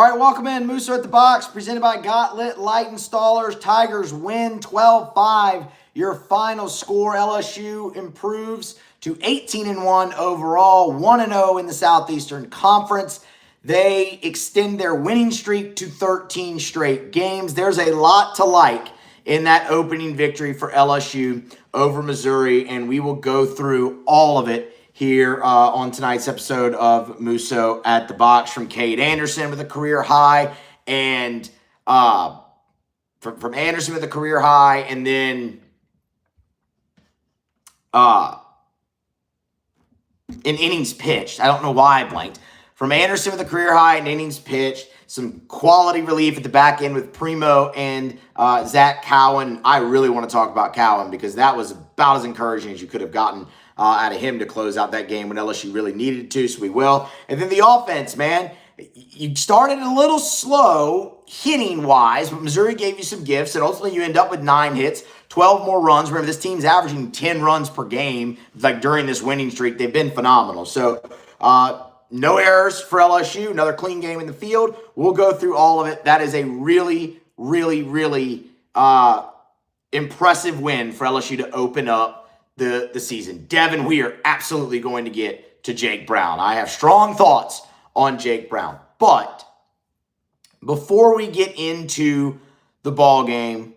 All right, welcome in. Musso at the Box, presented by Got Lit Light Installers. Tigers win 12-5. Your final score, LSU improves to 18-1 overall, 1-0 in the Southeastern Conference. They extend their winning streak to 13 straight games. There's a lot to like in that opening victory for LSU over Missouri, and we will go through all of it here on tonight's episode of Musso at the Box. From Cade Anderson with a career high, and from Anderson with a career high, and then in innings pitched. I don't know why I blanked. From Anderson with a career high and innings pitched, some quality relief at the back end with Primo and Zach Cowan. I really want to talk about Cowan because that was about as encouraging as you could have gotten out of him to close out that game when LSU really needed it to, so we will. And then the offense, man. You started a little slow hitting-wise, but Missouri gave you some gifts, and ultimately you end up with 9 hits, 12 more runs. Remember, this team's averaging 10 runs per game. Like during this winning streak, they've been phenomenal. So, no errors for LSU. Another clean game in the field. We'll go through all of it. That is a really, really, really impressive win for LSU to open up the season. Devin, we are absolutely going to get to Jake Brown. I have strong thoughts on Jake Brown. But before we get into the ball game,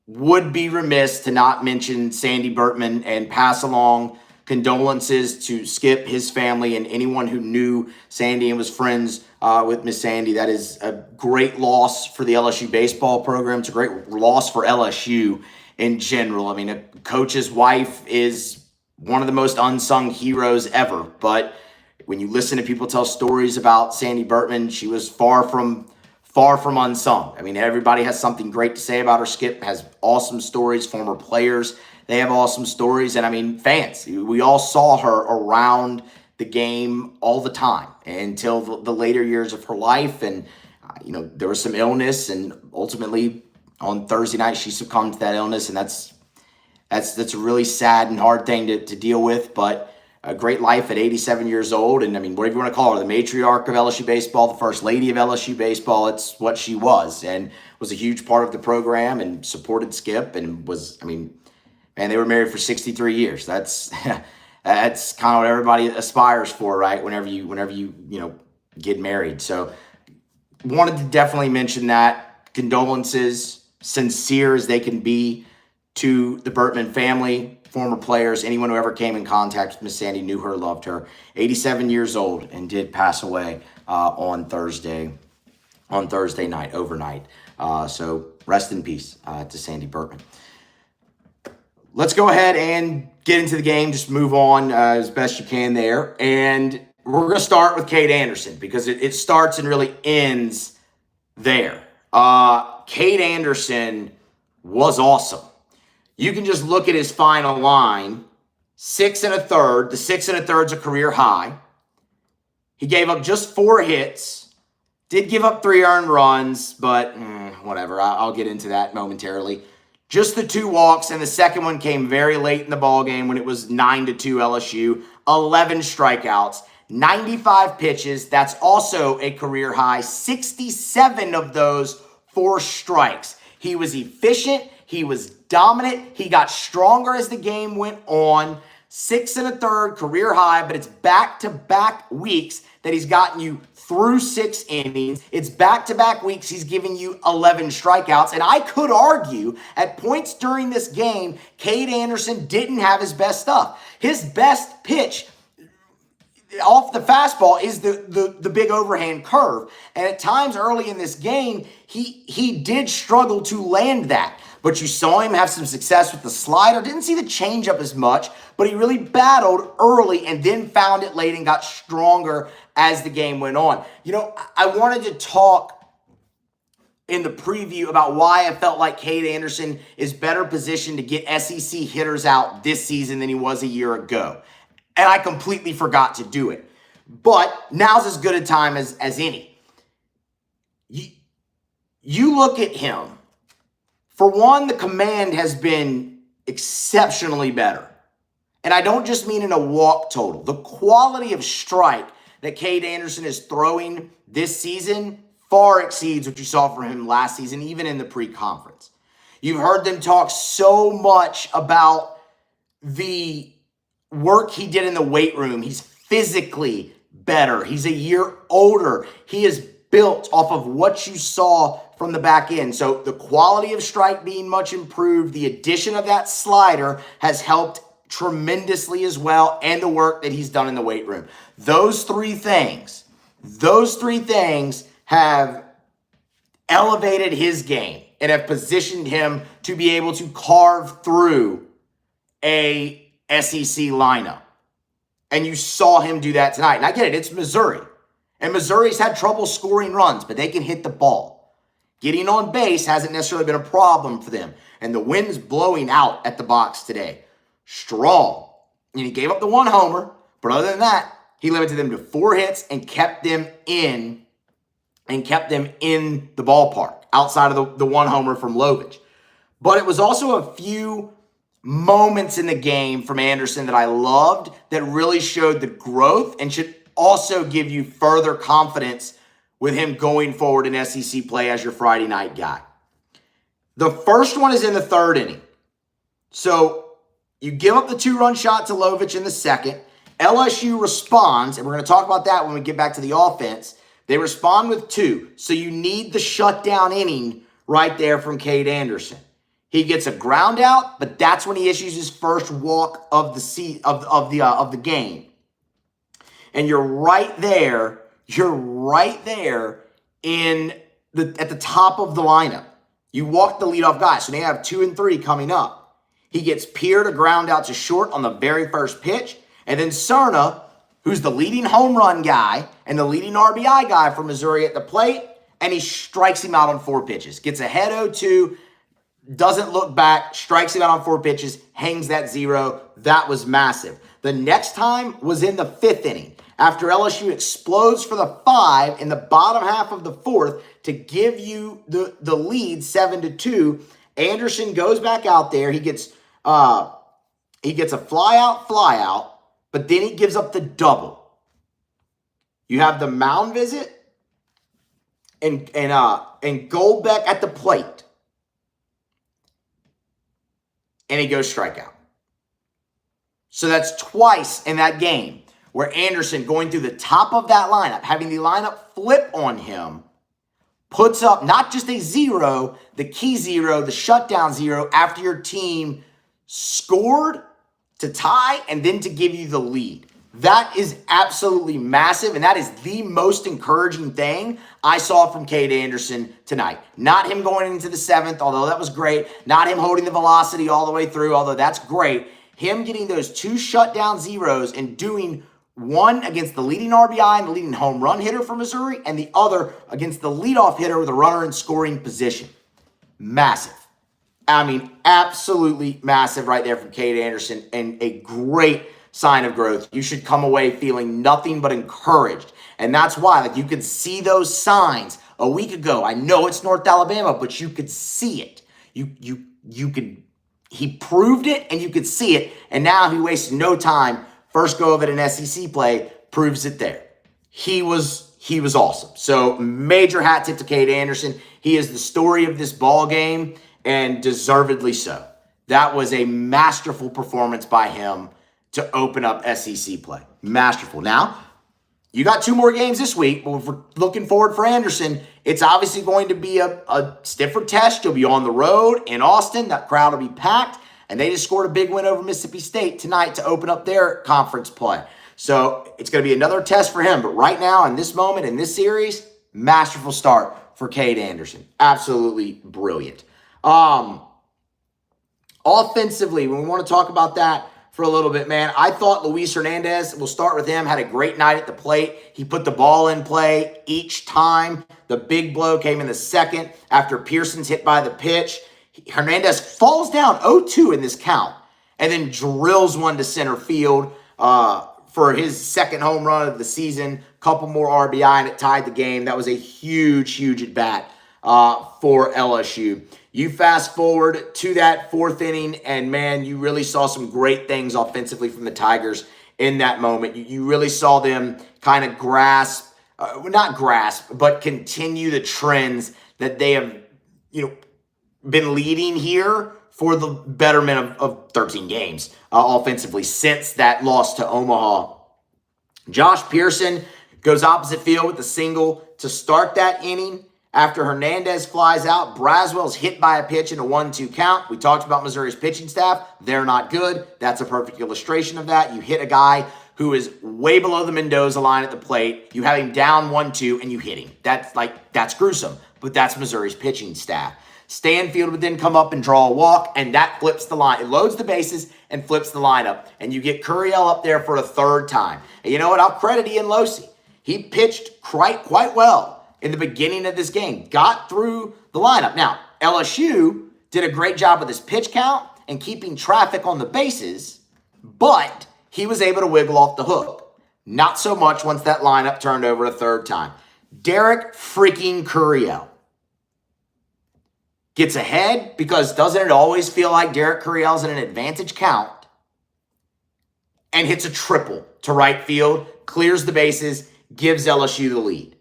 would be remiss to not mention Sandy Bertman and pass along condolences to Skip, his family, and anyone who knew Sandy and was friends with Miss Sandy. That is a great loss for the LSU baseball program. It's a great loss for LSU in general. I mean, a coach's wife is one of the most unsung heroes ever. But when you listen to people tell stories about Sandy Bertman, she was far from unsung. I mean, everybody has something great to say about her. Skip has awesome stories. Former players, they have awesome stories. And I mean, fans, we all saw her around the game all the time until the later years of her life. And, there was some illness, and ultimately on Thursday night, she succumbed to that illness. And that's a really sad and hard thing to deal with, but a great life at 87 years old. And I mean, whatever you want to call her, the matriarch of LSU baseball, the first lady of LSU baseball, it's what she was, and was a huge part of the program and supported Skip, and was, man, they were married for 63 years. That's that's kind of what everybody aspires for, right? Whenever you get married. So wanted to definitely mention that. Condolences, sincere as they can be, to the Bertman family, former players, anyone who ever came in contact with Miss Sandy, knew her, loved her. 87 years old, and did pass away on Thursday night, overnight. So rest in peace to Sandy Bertman. Let's go ahead and get into the game. Just move on as best you can there. And we're going to start with Cade Anderson because it starts and really ends there. Cade Anderson was awesome. You can just look at his final line, 6 1/3. The 6 1/3 is a career high. He gave up just 4 hits, did give up 3 earned runs, but whatever. I'll get into that momentarily. Just the 2 walks, and the second one came very late in the ball game when it was 9-2 LSU. 11 strikeouts, 95 pitches. That's also a career high. 67 of those 4 strikes. He was efficient. He was dominant. He got stronger as the game went on. 6 1/3 career high, but it's back-to-back weeks that he's gotten you through 6 innings. It's back-to-back weeks he's giving you 11 strikeouts. And I could argue at points during this game, Cade Anderson didn't have his best stuff. His best pitch off the fastball is the big overhand curve. And at times early in this game, he did struggle to land that. But you saw him have some success with the slider. Didn't see the changeup as much, but he really battled early and then found it late and got stronger as the game went on. I wanted to talk in the preview about why I felt like Cade Anderson is better positioned to get SEC hitters out this season than he was a year ago. And I completely forgot to do it. But now's as good a time as any. You look at him. For one, the command has been exceptionally better. And I don't just mean in a walk total. The quality of strike that Cade Anderson is throwing this season far exceeds what you saw from him last season, even in the pre-conference. You've heard them talk so much about the work he did in the weight room. He's physically better. He's a year older. He is built off of what you saw from the back end. So the quality of strike being much improved, the addition of that slider has helped tremendously as well, and the work that he's done in the weight room. Those three things have elevated his game and have positioned him to be able to carve through a SEC lineup. And you saw him do that tonight. And I get it, it's Missouri. And Missouri's had trouble scoring runs, but they can hit the ball. Getting on base hasn't necessarily been a problem for them. And the wind's blowing out at the box today. Strong. And he gave up the one homer, but other than that, he limited them to 4 hits and kept them in the ballpark outside of the one homer from Lovich. But it was also a few moments in the game from Anderson that I loved that really showed the growth and should also give you further confidence with him going forward in SEC play as your Friday night guy. The first one is in the 3rd inning. So you give up the 2-run shot to Lovich in the 2nd. LSU responds, and we're going to talk about that when we get back to the offense. They respond with 2. So you need the shutdown inning right there from Cade Anderson. He gets a ground out, but that's when he issues his first walk of the game. And you're right there at the top of the lineup. You walk the leadoff guy, so they have 2 and 3 coming up. He gets Pierre to ground out to short on the very first pitch, and then Cerna, who's the leading home run guy and the leading RBI guy for Missouri at the plate, and he strikes him out on 4 pitches. Gets ahead 0-2, doesn't look back, strikes him out on 4 pitches, hangs that 0. That was massive. The next time was in the 5th inning. After LSU explodes for the 5 in the bottom half of the 4th to give you the lead 7-2, Anderson goes back out there. He gets a fly out, but then he gives up the double. You have the mound visit and Goldbeck at the plate. And he goes strikeout. So that's twice in that game where Anderson, going through the top of that lineup, having the lineup flip on him, puts up not just a 0, the key 0, the shutdown 0, after your team scored to tie and then to give you the lead. That is absolutely massive, and that is the most encouraging thing I saw from Cade Anderson tonight. Not him going into the 7th, although that was great. Not him holding the velocity all the way through, although that's great. Him getting those 2 shutdown 0s and doing one against the leading RBI and the leading home run hitter for Missouri, and the other against the leadoff hitter with a runner in scoring position. Massive. I mean, absolutely massive right there from Cade Anderson, and a great sign of growth. You should come away feeling nothing but encouraged. And that's why, you could see those signs a week ago. I know it's North Alabama, but you could see it. He proved it, and you could see it. And now he wasted no time. First go of it in SEC play proves it there. He was awesome. So major hat tip to Cade Anderson. He is the story of this ball game, and deservedly so. That was a masterful performance by him to open up SEC play. Masterful. Now, you got 2 more games this week, but if we're looking forward for Anderson, it's obviously going to be a stiffer test. You'll be on the road in Austin. That crowd will be packed. And they just scored a big win over Mississippi State tonight to open up their conference play. So it's going to be another test for him. But right now, in this moment, in this series, masterful start for Cade Anderson. Absolutely brilliant. Offensively, when we want to talk about that for a little bit, man, I thought Luis Hernandez, we'll start with him, had a great night at the plate. He put the ball in play each time. The big blow came in the 2nd after Pearson's hit by the pitch. Hernandez falls down 0-2 in this count and then drills one to center field for his 2nd home run of the season. Couple more RBI, and it tied the game. That was a huge at-bat for LSU. You fast forward to that 4th inning, and man, you really saw some great things offensively from the Tigers in that moment. You really saw them kind of not grasp, but continue the trends that they have, been leading here for the betterment of 13 games offensively since that loss to Omaha. Josh Pearson goes opposite field with a single to start that inning. After Hernandez flies out, Braswell's hit by a pitch in a 1-2 count. We talked about Missouri's pitching staff. They're not good. That's a perfect illustration of that. You hit a guy who is way below the Mendoza line at the plate. You have him down 1-2 and you hit him. That's gruesome, but that's Missouri's pitching staff. Stanfield would then come up and draw a walk, and that flips the line. It loads the bases and flips the lineup, and you get Curiel up there for a third time. And you know what? I'll credit Ian Losey. He pitched quite well in the beginning of this game, got through the lineup. Now, LSU did a great job with his pitch count and keeping traffic on the bases, but he was able to wiggle off the hook. Not so much once that lineup turned over a third time. Derek freaking Curiel gets ahead because doesn't it always feel like Derek Curiel's in an advantage count, and hits a triple to right field, clears the bases, gives LSU the lead.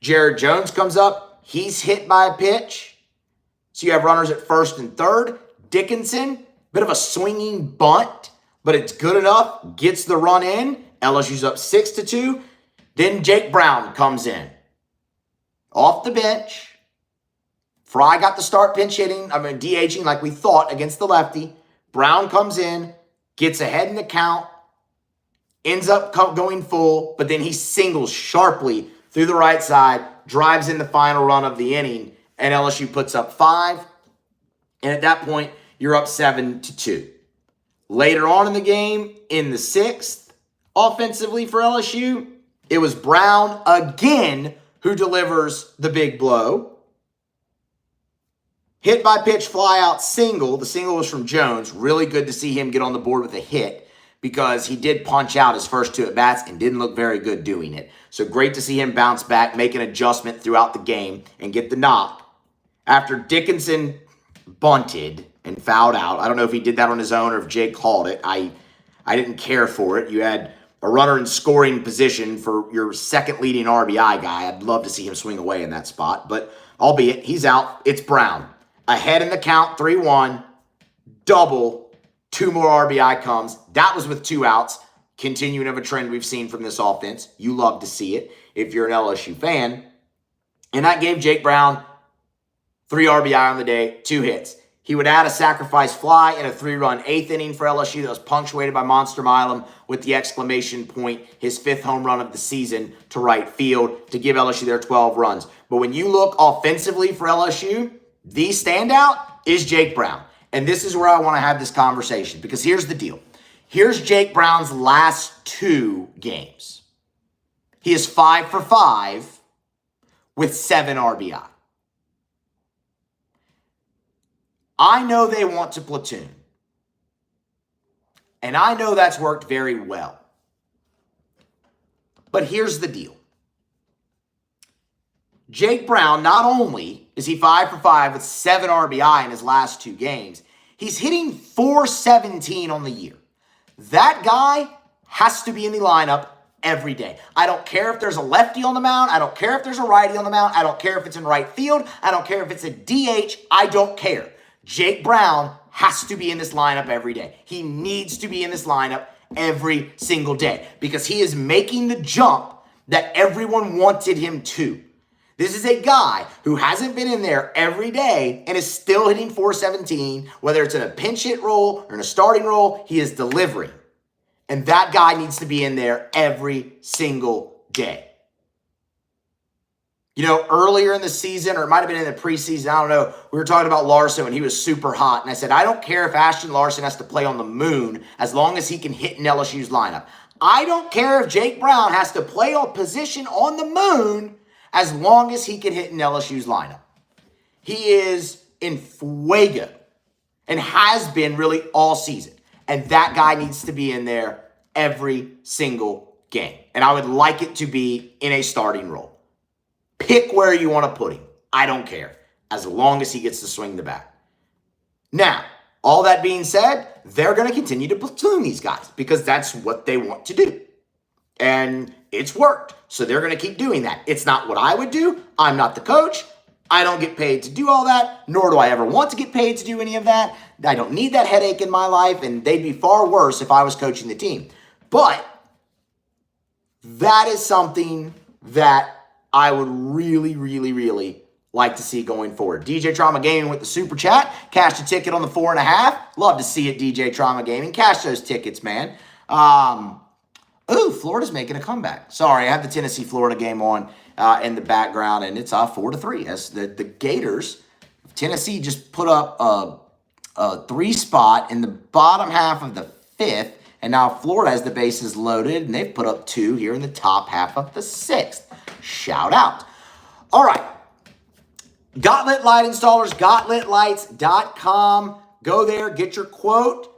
Jared Jones comes up. He's hit by a pitch. So you have runners at first and third. Dickinson, bit of a swinging bunt, but it's good enough. Gets the run in. LSU's up 6-2. Then Jake Brown comes in. Off the bench. Fry got the start DHing like we thought against the lefty. Brown comes in, gets ahead in the count, ends up going full, but then he singles sharply through the right side, drives in the final run of the inning, and LSU puts up 5. And at that point, you're up 7-2. Later on in the game, in the 6th, offensively for LSU, it was Brown again who delivers the big blow. Hit by pitch, fly out, single. The single was from Jones. Really good to see him get on the board with a hit because he did punch out his first 2 at-bats and didn't look very good doing it. So great to see him bounce back, make an adjustment throughout the game, and get the knock. After Dickinson bunted and fouled out, I don't know if he did that on his own or if Jake called it. I didn't care for it. You had a runner in scoring position for your second leading RBI guy. I'd love to see him swing away in that spot, but albeit he's out, it's Brown. Ahead in the count, 3-1, double, 2 more RBI comes. That was with 2 outs, continuing of a trend we've seen from this offense. You love to see it if you're an LSU fan. And that gave Jake Brown 3 RBI on the day, 2 hits. He would add a sacrifice fly in a 3-run 8th inning for LSU that was punctuated by Monster Milam with the exclamation point, his 5th home run of the season to right field to give LSU their 12 runs. But when you look offensively for LSU, the standout is Jake Brown. And this is where I want to have this conversation because here's the deal. Here's Jake Brown's last 2 games. He is 5 for 5 with 7 RBI. I know they want to platoon. And I know that's worked very well. But here's the deal. Jake Brown, not only is he 5 for 5 with 7 RBI in his last 2 games, he's hitting .417 on the year. That guy has to be in the lineup every day. I don't care if there's a lefty on the mound. I don't care if there's a righty on the mound. I don't care if it's in right field. I don't care if it's a DH. I don't care. Jake Brown has to be in this lineup every day. He needs to be in this lineup every single day because he is making the jump that everyone wanted him to. This is a guy who hasn't been in there every day and is still hitting .417, whether it's in a pinch hit role or in a starting role, he is delivering. And that guy needs to be in there every single day. You know, earlier in the season, or it might have been in the preseason, I don't know, we were talking about Larson when he was super hot. And I said, I don't care if Ashton Larson has to play on the moon as long as he can hit in LSU's lineup. I don't care if Jake Brown has to play a position on the moon as long as he can hit in LSU's lineup. He is in fuego and has been really all season. And that guy needs to be in there every single game. And I would like it to be in a starting role. Pick where you want to put him. I don't care, as long as he gets to swing the bat. Now, all that being said, they're going to continue to platoon these guys because that's what they want to do. And it's worked. So they're going to keep doing that. It's not what I would do. I'm not the coach. I don't get paid to do all that, nor do I ever want to get paid to do any of that. I don't need that headache in my life, and they'd be far worse if I was coaching the team. But that is something that I would really, really, really like to see going forward. DJ Trauma Gaming with the super chat. Cashed a ticket on the 4.5. Love to see it, DJ Trauma Gaming. Cash those tickets, man. Ooh, Florida's making a comeback. Sorry, I have the Tennessee-Florida game on in the background, and it's 4-3. As the Gators, Tennessee just put up a 3 spot in the bottom half of the 5th, and now Florida has the bases loaded, and they've put up 2 here in the top half of the 6th. Shout out. All right. Gauntlet Light Installers, gauntletlights.com. Go there, get your quote.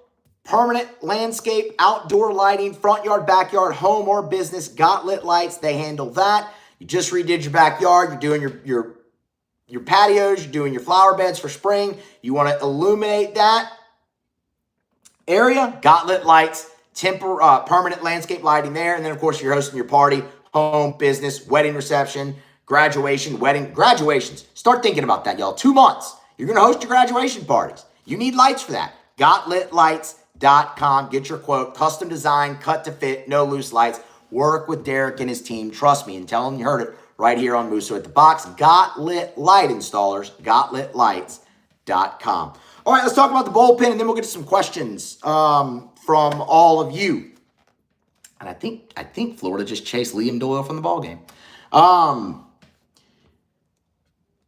Permanent landscape, outdoor lighting, front yard, backyard, home or business, Gauntlet Lights, they handle that. You just redid your backyard, you're doing your patios, you're doing your flower beds for spring. You want to illuminate that area, Gauntlet Lights, permanent landscape lighting there. And then, of course, you're hosting your party, home, business, wedding reception, graduations. Start thinking about that, y'all. 2 months. You're going to host your graduation parties. You need lights for that. GauntletLights.com. Get your quote. Custom design, cut to fit, no loose lights. Work with Derek and his team. Trust me, and tell them you heard it right here on Musso at the Box. Gauntlet Light Installers, GauntletLights.com. All right, let's talk about the bullpen, and then we'll get to some questions from all of you. And I think Florida just chased Liam Doyle from the ballgame.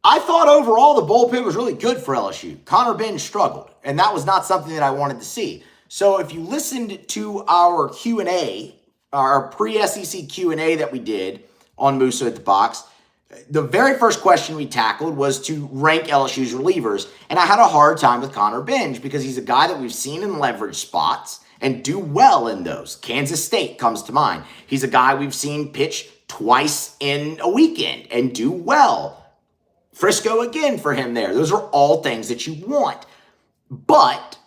I thought overall the bullpen was really good for LSU. Connor Benj struggled, and that was not something that I wanted to see. So if you listened to our Q&A, our pre-SEC Q&A that we did on Musso at the Box, the very first question we tackled was to rank LSU's relievers, and I had a hard time with Connor Benj because he's a guy that we've seen in leverage spots and do well in those. Kansas State comes to mind. He's a guy we've seen pitch twice in a weekend and do well. Frisco again for him there. Those are all things that you want. But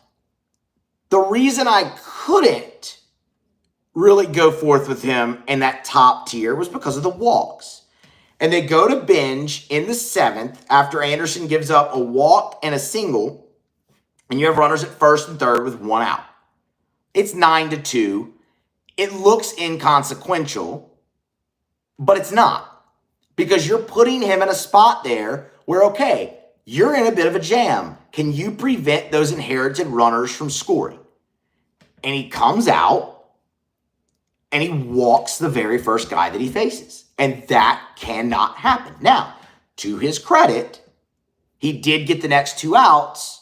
the reason I couldn't really go forth with him in that top tier was because of the walks. And they go to Benj in the 7th after Anderson gives up a walk and a single, and you have runners at first and third with 1 out. It's 9-2. It looks inconsequential, but it's not. Because you're putting him in a spot there where, okay, you're in a bit of a jam. Can you prevent those inherited runners from scoring? And he comes out and he walks the very first guy that he faces. And that cannot happen. Now, to his credit, he did get the next 2 outs,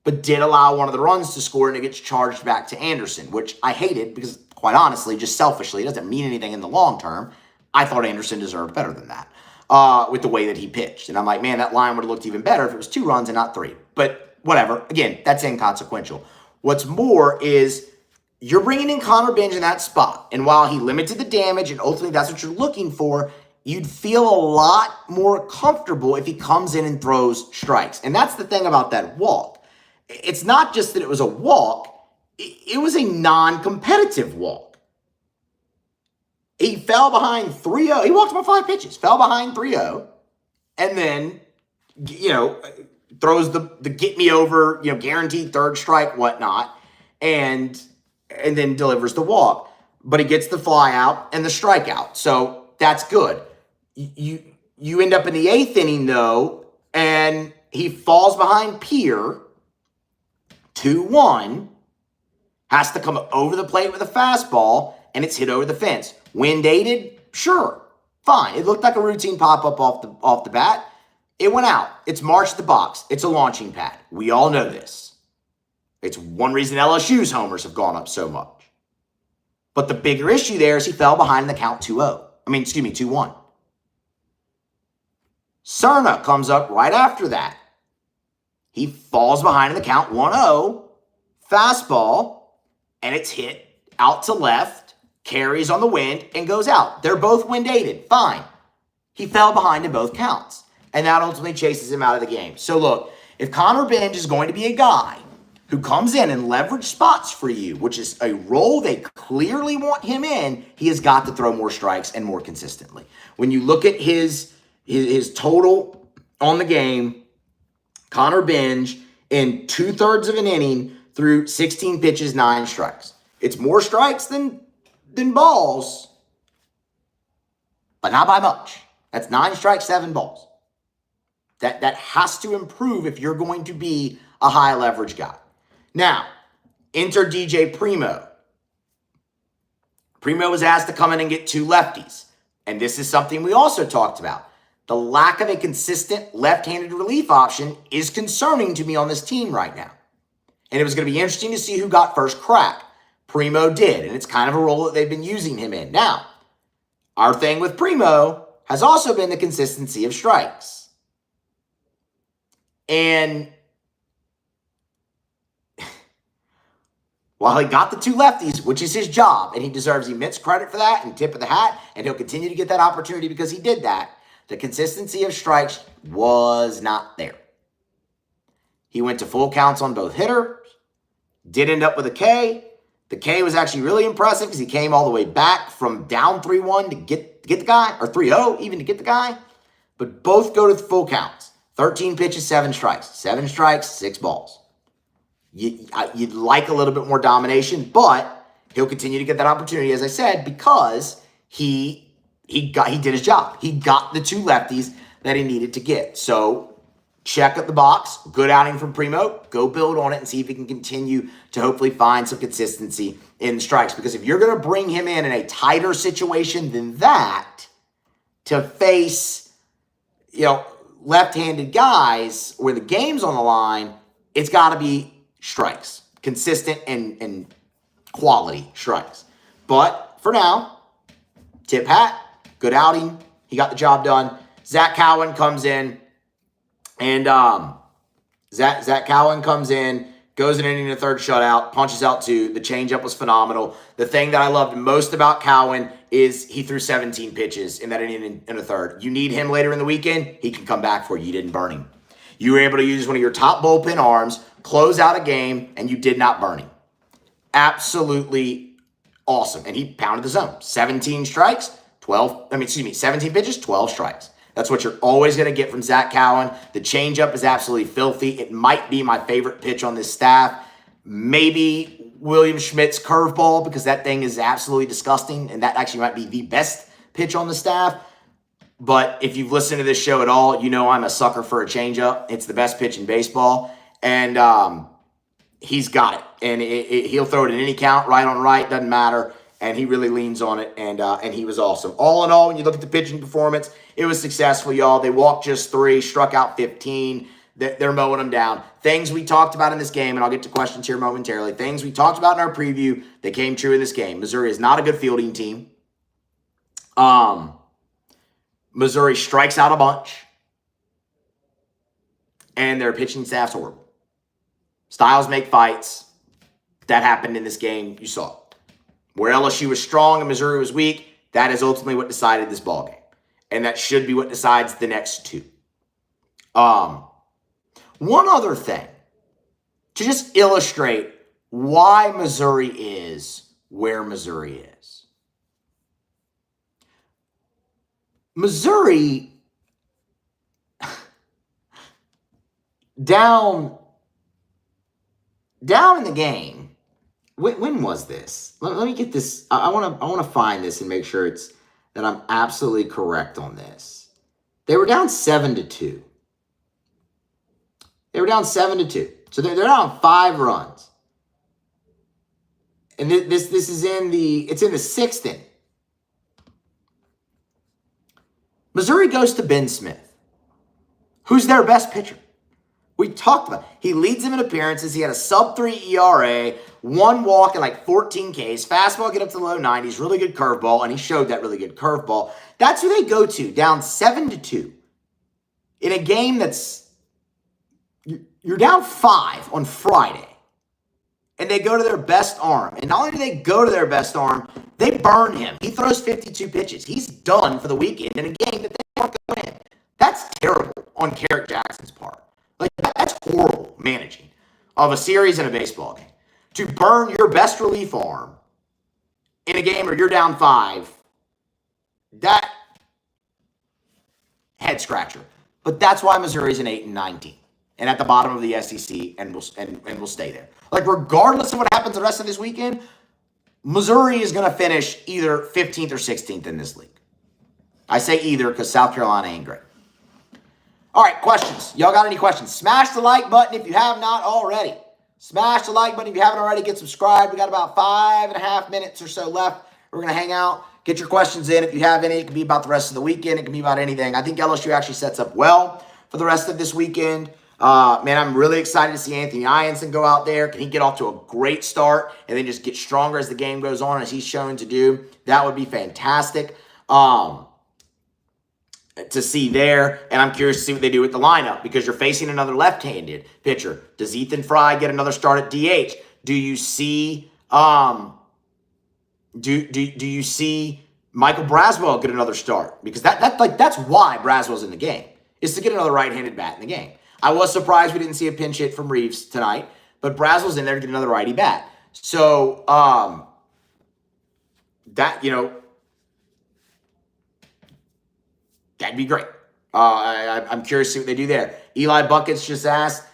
but did allow one of the runs to score, and it gets charged back to Anderson, which I hated because, quite honestly, just selfishly, it doesn't mean anything in the long term. I thought Anderson deserved better than that with the way that he pitched. And I'm like, man, that line would have looked even better if it was 2 runs and not 3. But whatever. Again, that's inconsequential. What's more is you're bringing in Connor Benj in that spot. And while he limited the damage, and ultimately that's what you're looking for, you'd feel a lot more comfortable if he comes in and throws strikes. And that's the thing about that walk. It's not just that it was a walk. It was a non-competitive walk. He fell behind 3-0. He walked about 5 pitches, fell behind 3-0, and then, throws the get me over, guaranteed third strike, whatnot, and then delivers the walk. But he gets the fly out and the strikeout. So that's good. You end up in the 8th inning, though, and he falls behind Pierre 2-1, has to come over the plate with a fastball, and it's hit over the fence. Wind aided? Sure. Fine. It looked like a routine pop-up off the bat. It went out. It's March the box. It's a launching pad. We all know this. It's one reason LSU's homers have gone up so much. But the bigger issue there is he fell behind in the count 2-1. Cerna comes up right after that. He falls behind in the count 1-0. Fastball, and it's hit out to left, carries on the wind, and goes out. They're both wind-aided. Fine. He fell behind in both counts, and that ultimately chases him out of the game. So look, if Connor Benj is going to be a guy who comes in and leverage spots for you, which is a role they clearly want him in, he has got to throw more strikes and more consistently. When you look at his total on the game, Connor Binge in 2/3 of an inning threw 16 pitches, 9 strikes. It's more strikes than balls, but not by much. That's 9 strikes, 7 balls. That has to improve if you're going to be a high leverage guy. Now, enter DJ Primo. Primo was asked to come in and get 2 lefties. And this is something we also talked about. The lack of a consistent left-handed relief option is concerning to me on this team right now. And it was going to be interesting to see who got first crack. Primo did, and it's kind of a role that they've been using him in. Now, our thing with Primo has also been the consistency of strikes. And while he got the 2 lefties, which is his job, and he deserves immense credit for that and tip of the hat, and he'll continue to get that opportunity because he did that, the consistency of strikes was not there. He went to full counts on both hitters, did end up with a K. The K was actually really impressive because he came all the way back from down 3-1 to get the guy, or 3-0 even to get the guy. But both go to the full counts. 13 pitches, 7 strikes. 7 strikes, 6 balls. You'd like a little bit more domination, but he'll continue to get that opportunity, as I said, because he did his job. He got the 2 lefties that he needed to get. So check at the box. Good outing from Primo. Go build on it and see if he can continue to hopefully find some consistency in the strikes. Because if you're going to bring him in a tighter situation than that to face, left-handed guys where the game's on the line, it's got to be strikes. Consistent and quality strikes. But for now, tip hat, good outing. He got the job done. Zach Cowan comes in. And Zach Cowan comes in, goes an inning and a third shutout, punches out 2. The changeup was phenomenal. The thing that I loved most about Cowan is he threw 17 pitches in that inning and a third. You need him later in the weekend, he can come back for you. You didn't burn him. You were able to use one of your top bullpen arms, close out a game, and you did not burn him. Absolutely awesome. And he pounded the zone. 17 pitches, 12 strikes. That's what you're always going to get from Zach Cowan. The changeup is absolutely filthy. It might be my favorite pitch on this staff. Maybe William Schmidt's curveball, because that thing is absolutely disgusting, and that actually might be the best pitch on the staff. But if you've listened to this show at all, you know I'm a sucker for a changeup. It's the best pitch in baseball, and he's got it. And he'll throw it in any count, right on right, doesn't matter. And he really leans on it, and he was awesome. All in all, when you look at the pitching performance, it was successful, y'all. They walked just 3, struck out 15. They're mowing them down. Things we talked about in this game, and I'll get to questions here momentarily. Things we talked about in our preview that came true in this game. Missouri is not a good fielding team. Missouri strikes out a bunch. And their pitching staff's horrible. Styles make fights. That happened in this game. You saw it. Where LSU was strong and Missouri was weak, that is ultimately what decided this ballgame. And that should be what decides the next 2. One other thing, to just illustrate why Missouri is where Missouri is. Missouri, down in the game, when was this? Let me get this. I want to find this and make sure that I'm absolutely correct on this. They were down 7-2. They were down 7-2. So they're down 5 runs. And this is in the 6th inning. Missouri goes to Ben Smith, who's their best pitcher. We talked about it. He leads them in appearances. He had a sub-3 ERA, 1 walk and 14 Ks. Fastball get up to the low 90s. Really good curveball, and he showed that really good curveball. That's who they go to, down 7-2. In a game that's, you're down 5 on Friday. And they go to their best arm. And not only do they go to their best arm, they burn him. He throws 52 pitches. He's done for the weekend in a game that they weren't going to win. That's terrible on Carrick Jackson's part. That's horrible managing. of a series in a baseball game. To burn your best relief arm in a game where you're down 5, that head scratcher. But that's why Missouri's an 8-9 team and at the bottom of the SEC and will stay there. Like, regardless of what happens the rest of this weekend, Missouri is going to finish either 15th or 16th in this league. I say either because South Carolina ain't great. All right, questions. Y'all got any questions? Smash the like button if you have not already. Smash the like button if you haven't already. Get subscribed. We got about 5.5 minutes or so left. We're going to hang out. Get your questions in if you have any. It can be about the rest of the weekend. It can be about anything. I think LSU actually sets up well for the rest of this weekend. Man, I'm really excited to see Anthony Ianson go out there. Can he get off to a great start and then just get stronger as the game goes on, as he's shown to do? That would be fantastic to see there. And I'm curious to see what they do with the lineup because you're facing another left-handed pitcher. Does Ethan Fry get another start at DH? Do you see do you see Michael Braswell get another start? Because that's why Braswell's in the game, is to get another right-handed bat in the game. I was surprised we didn't see a pinch hit from Reeves tonight, but Braswell's in there to get another righty bat. So that, that'd be great. I'm curious to see what they do there. Eli Buckets just asked,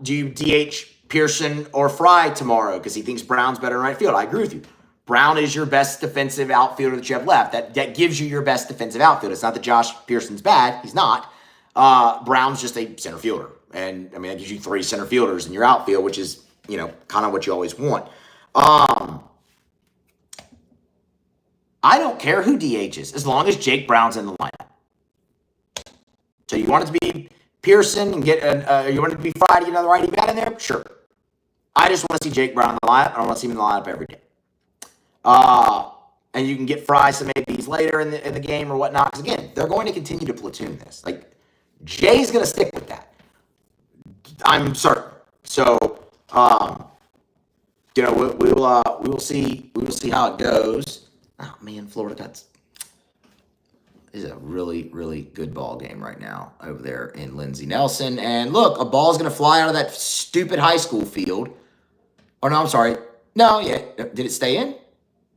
do you DH Pearson or Fry tomorrow? Because he thinks Brown's better in right field. I agree with you. Brown is your best defensive outfielder that you have left. That gives you your best defensive outfield. It's not that Josh Pearson's bad. He's not. Brown's just a center fielder. And, I mean, that gives you 3 center fielders in your outfield, which is, kind of what you always want. I don't care who DHs, as long as Jake Brown's in the lineup. So you want it to be Pearson and you want it to be Fry to get another righty bat in there? Sure. I just want to see Jake Brown in the lineup. I don't want to see him in the lineup every day. And you can get Fry some ABs later in the game or whatnot. Because, again, they're going to continue to platoon this. Like, Jay's going to stick with that. I'm certain. So, we will see how it goes. Oh, man, Florida is a really, really good ball game right now over there in Lindsey Nelson. And look, a ball is going to fly out of that stupid high school field. Oh, no, I'm sorry. No, yeah. Did it stay in?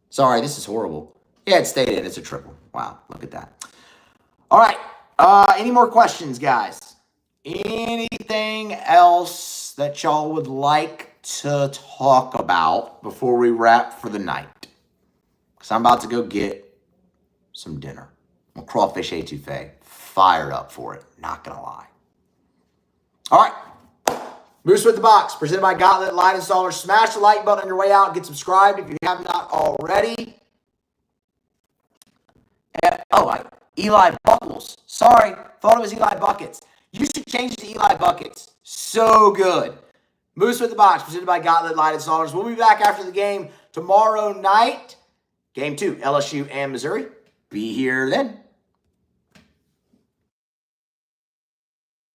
Sorry, this is horrible. Yeah, it stayed in. It's a triple. Wow, look at that. All right. Any more questions, guys? Anything else that y'all would like to talk about before we wrap for the night? Because I'm about to go get some dinner. I'm crawfish etouffee. Fired up for it. Not going to lie. All right. Moose with the Box, presented by Gauntlet Light Installers. Smash the like button on your way out. Get subscribed if you have not already. And, Eli Buckles. Sorry, thought it was Eli Buckets. You should change it to Eli Buckets. So good. Moose with the Box, presented by Gauntlet Light Installers. We'll be back after the game tomorrow night. Game 2, LSU and Missouri. Be here then.